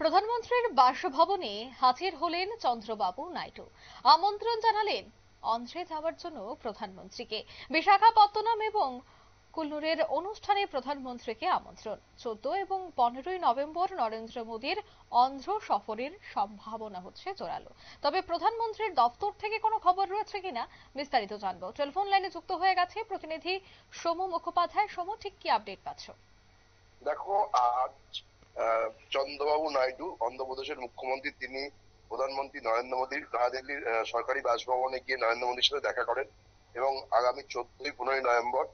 প্রধানমন্ত্রীর বাসভবনে হাজির হলেন চন্দ্রবাবু নাইডু। আমন্ত্রণ জানালেন অন্ধ্রে যাওয়ার জন্য প্রধানমন্ত্রীকে। বিশাখাপত্তনম এবং কুল্লুরের অনুষ্ঠানে প্রধানমন্ত্রীকে আমন্ত্রণ। 14 এবং 15ই নভেম্বর নরেন্দ্র মোদীর অন্ধ্র সফরের সম্ভাবনা হচ্ছে জোরালো। তবে প্রধানমন্ত্রীর দপ্তর থেকে কোনো খবর রয়েছে কিনা বিস্তারিত জানবো। টেলিফোন লাইনে যুক্ত হয়ে গেছে প্রতিনিধি সোমু মুখোপাধ্যায়। সোমু, ঠিক কি আপডেট পাচ্ছ? দেখো, আজ চন্দ্রবাবু নাইডু অন্ধ্রপ্রদেশের মুখ্যমন্ত্রী, তিনি প্রধানমন্ত্রী নরেন্দ্র মোদীর নয়াদিল্লির সরকারি বাসভবনে গিয়ে নরেন্দ্র মোদীর সাথে দেখা করেন এবং আগামী 14-15 নভেম্বর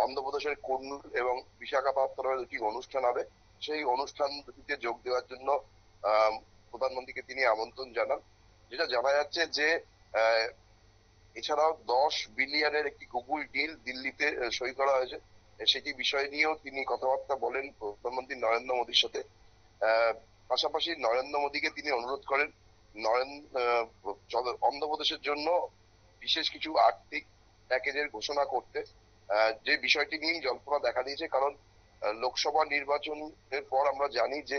অন্ধ্রপ্রদেশের কুর্নুল এবং বিশাখাপত্তনমে দুটি অনুষ্ঠান হবে। সেই অনুষ্ঠান দুটিতে যোগ দেওয়ার জন্য প্রধানমন্ত্রীকে তিনি আমন্ত্রণ জানান। যেটা জানা যাচ্ছে যে এছাড়াও 10 বিলিয়নের একটি গুগল ডিল দিল্লিতে সই করা হয়েছে। সেটি বিষয় নিয়েও তিনি কথাবার্তা বলেন প্রধানমন্ত্রী নরেন্দ্র মোদীর সাথে। পাশাপাশি নরেন্দ্র মোদীকে তিনি অনুরোধ করেন অন্ধ্রপ্রদেশের জন্য বিশেষ কিছু আর্থিক প্যাকেজের ঘোষণা করতে। যে বিষয়টি নিয়েই জল্পনা দেখা দিয়েছে, কারণ লোকসভা নির্বাচনের পর আমরা জানি যে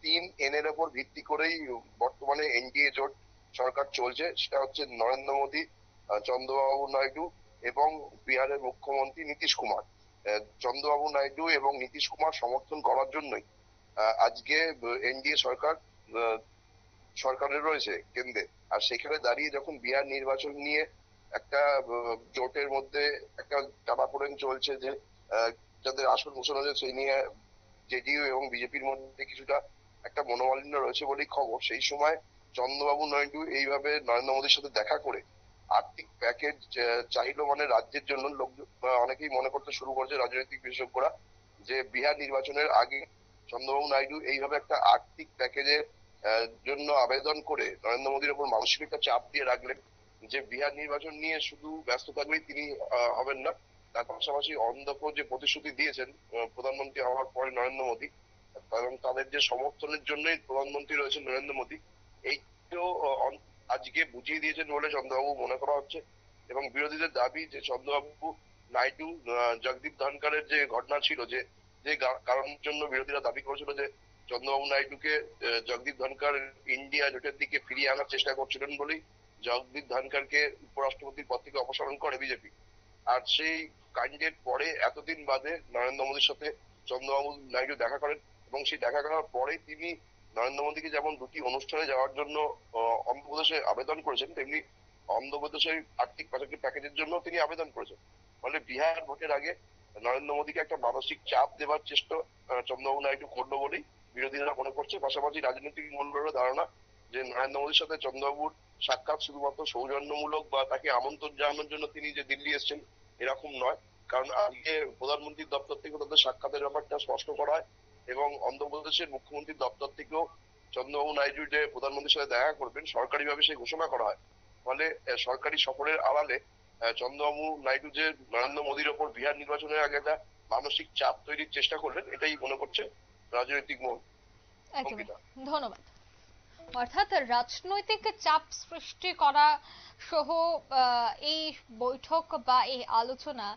3 N এর উপর ভিত্তি করেই বর্তমানে এনডিএ জোট সরকার চলছে। সেটা হচ্ছে নরেন্দ্র মোদী, চন্দ্রবাবু নাইডু এবং বিহারের মুখ্যমন্ত্রী নীতিশ কুমার। চন্দ্রবাবু নাইডু এবং নীতিশ কুমার সমর্থন করার জন্যই আজকে এনডিএ সরকারের রয়েছে কেন্দ্রে। আর সেখানে দাঁড়িয়ে যখন বিহার নির্বাচন নিয়ে একটা জোটের মধ্যে একটা টানাপোড়েন চলছে, যে যাদের আসন ঘোষণা হয়েছে সেই নিয়ে জেডিইউ এবং বিজেপির মধ্যে কিছুটা একটা মনোমালিন্য রয়েছে বলেই খবর। সেই সময় চন্দ্রবাবু নাইডু এইভাবে নরেন্দ্র মোদীর সাথে দেখা করে আর্থিক প্যাকেজ চাইলো, মানে রাজ্যের জন্য। লোক অনেকেই মনে করতে শুরু করেছে, রাজনৈতিক বিশেষজ্ঞরা, যে বিহার নির্বাচনের আগে চন্দ্রবাবু নাইডু এইভাবে একটা আর্থিক প্যাকেজের জন্য আবেদন করে নরেন্দ্র মোদীর উপর মানসিক একটা চাপ দিয়ে রাখলেন যে বিহার নির্বাচন নিয়ে শুধু ব্যস্ত থাকলেই তিনি হবেন না। তার পাশাপাশি অন্ধ্রপ্রদেশ যে প্রতিশ্রুতি দিয়েছেন প্রধানমন্ত্রী হওয়ার পরে নরেন্দ্র মোদী, কারণ তাদের যে সমর্থনের জন্যই প্রধানমন্ত্রী রয়েছেন নরেন্দ্র মোদী, এইটাও আজকে বুঝিয়ে দিয়েছেন বলে চন্দ্রবাবু মনে করা হচ্ছে। এবং বিরোধীদের দাবি যে চন্দ্রবাবু নাইডু জগদীপ ধনকরের যে ঘটনা ছিল, যে যে কারণের জন্য বিরোধীরা দাবি করেছিল যে চন্দ্রবাবু নাইডুকে জগদীপ ধনকর ইন্ডিয়া জোটের দিকে ফিরিয়ে আনার চেষ্টা করছিলেন বলেই জগদীপ ধনকরকে উপরাষ্ট্রপতির পদ থেকে অপসারণ করে বিজেপি। আর সেই কাণ্ডের পরে এতদিন বাদে নরেন্দ্র মোদীর সাথে চন্দ্রবাবু নাইডু দেখা করেন এবং সেই দেখা করার পরে তিনি নরেন্দ্র মোদীকে যেমন দুটি অনুষ্ঠানে যাওয়ার জন্য অন্ধ্রপ্রদেশে আবেদন করেছেন, তেমনি অন্ধ্রপ্রদেশের আর্থিক প্যাকেজের জন্য তিনি আবেদন করেছেন। ফলে বিহার ভোটের আগে নরেন্দ্র মোদীকে একটা মানসিক চাপ দেওয়ার চেষ্টা চন্দ্রবাবু নাইডু করলো বলেই বিরোধীরা মনে করছে। পাশাপাশি রাজনৈতিক মহলেরও ধারণা যে নরেন্দ্র মোদীর সাথে চন্দ্রবাবুর সাক্ষাৎ শুধুমাত্র সৌজন্যমূলক বা তাকে আমন্ত্রণ জানানোর জন্য তিনি যে দিল্লি এসেছেন এরকম নয়। কারণ আজকে প্রধানমন্ত্রীর দপ্তর থেকে তাদের সাক্ষাতের ব্যাপারটা স্পষ্ট করা হয় এবং অন্ধ্রপ্রদেশের মুখ্যমন্ত্রীর দপ্তর থেকেও চন্দ্রবাবু নাইডু যে প্রধানমন্ত্রীর সাথে দেখা করবেন সরকারিভাবে সেই ঘোষণা করা হয়। ফলে সরকারি সফরের আড়ালে চন্দ্রবাবু নাইডু যে নরেন্দ্র মোদীর ওপর বিহার নির্বাচনের আগে একটা মানসিক চাপ তৈরির চেষ্টা করলেন, এটাই মনে করছে রাজনৈতিক মহল। ধন্যবাদ। অর্থাৎ রাজনৈতিক চাপ সৃষ্টি করা সহ এই বৈঠক বা এই আলোচনা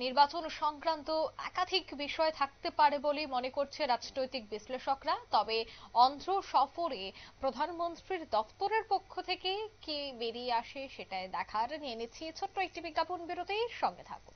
নির্বাচন সংক্রান্ত একাধিক বিষয় থাকতে পারে বলেই মনে করছে রাজনৈতিক বিশ্লেষকরা। তবে অন্ধ্র সফরে প্রধানমন্ত্রীর দপ্তরের পক্ষ থেকে কি বেরিয়ে আসে সেটাই দেখার। নিয়ে নিচ্ছি ছোট্ট একটি বিজ্ঞাপন বিরতির সঙ্গে থাকুন।